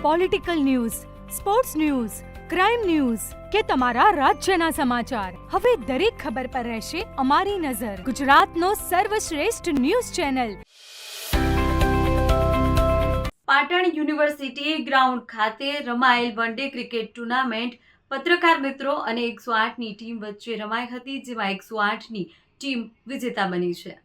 Political news, sports news, crime news કે તમારા રાજ્યના સમાચાર, હવે દરેક ખબર પર રહેશે અમારી નજર. ગુજરાતનો સર્વશ્રેષ્ઠ news channel. Patan university ground ખાતે રમાયેલ વન ડે ક્રિકેટ ટુર્નામેન્ટ પત્રકાર મિત્રો અને 108ની ટીમ વચ્ચે રમાઈ હતી, જેમાં 108ની ટીમ વિજેતા બની છે.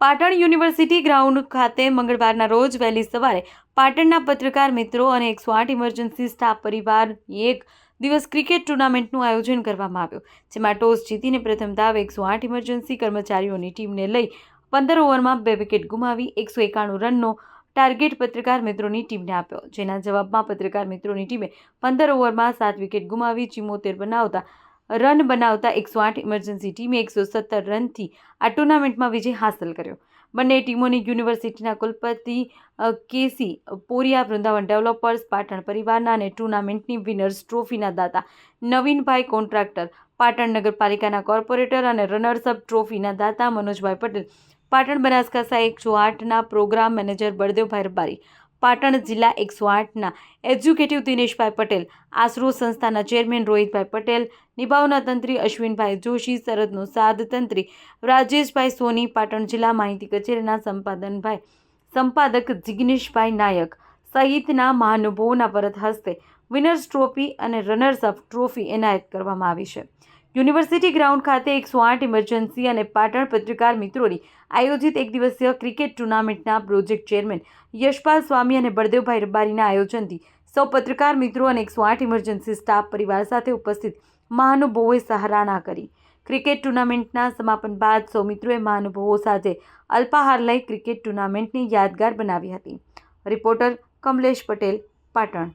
પાટણ યુનિવર્સિટી ગ્રાઉન્ડ ખાતે મંગળવારના રોજ વહેલી સવારે પાટણના પત્રકાર મિત્રો અને 108 ઇમરજન્સી સ્ટાફ પરિવારની એક દિવસ ક્રિકેટ ટુર્નામેન્ટનું આયોજન કરવામાં આવ્યું, જેમાં ટોસ જીતીને પ્રથમ દાવે 108 ઇમરજન્સી કર્મચારીઓની ટીમને લઈ 15 ઓવરમાં 2 વિકેટ ગુમાવી 191 રનનો ટાર્ગેટ પત્રકાર મિત્રોની ટીમને આપ્યો, જેના જવાબમાં પત્રકાર મિત્રોની ટીમે 15 ઓવરમાં 7 વિકેટ ગુમાવી 74 રન બનાવતા 108 ઇમરજન્સી ટીમે 117 રનથી આ ટુર્નામેન્ટમાં વિજય હાંસલ કર્યો. બંને ટીમોની યુનિવર્સિટીના કુલપતિ કેસી પોરિયા, વૃંદાવન ડેવલપર્સ પાટણ પરિવારના અને ટુર્નામેન્ટની વિનર્સ ટ્રોફીના દાતા નવીનભાઈ કોન્ટ્રાક્ટર, પાટણ નગરપાલિકાના કોર્પોરેટર અને રનર્સઅપ ટ્રોફીના દાતા મનોજભાઈ પટેલ, પાટણ બનાસકાંઠા 108ના પ્રોગ્રામ મેનેજર બળદેવભાઈ રબારી, પાટણ જિલ્લા 108ના એક્ઝિક્યુટિવ દિનેશભાઈ પટેલ, આશરો સંસ્થાના ચેરમેન રોહિતભાઈ પટેલ, નિભાવના તંત્રી અશ્વિનભાઈ જોશી, સરહદનો સાદ તંત્રી રાજેશભાઈ સોની, પાટણ જિલ્લા માહિતી કચેરીના સંપાદક જિગ્નેશભાઈ નાયક સહિતના મહાનુભાવોના વરદ હસ્તે વિનર્સ ટ્રોફી અને રનર્સઅપ ટ્રોફી એનાયત કરવામાં આવી છે. યુનિવર્સિટી ગ્રાઉન્ડ ખાતે 108 ઇમરજન્સી અને પાટણ પત્રકાર મિત્રોની આયોજિત એક દિવસીય ક્રિકેટ ટુર્નામેન્ટના પ્રોજેક્ટ ચેરમેન યશપાલ સ્વામી અને બળદેવભાઈ રબારીના આયોજનથી સૌ પત્રકાર મિત્રો અને 108 ઇમરજન્સી સ્ટાફ પરિવાર સાથે ઉપસ્થિત મહાનુભાવોએ સરાહના કરી. ક્રિકેટ ટુર્નામેન્ટના સમાપન બાદ સૌ મિત્રોએ મહાનુભાવો સાથે અલ્પાહાર લઈ ક્રિકેટ ટુર્નામેન્ટને યાદગાર બનાવી હતી. રિપોર્ટર કમલેશ પટેલ, પાટણ.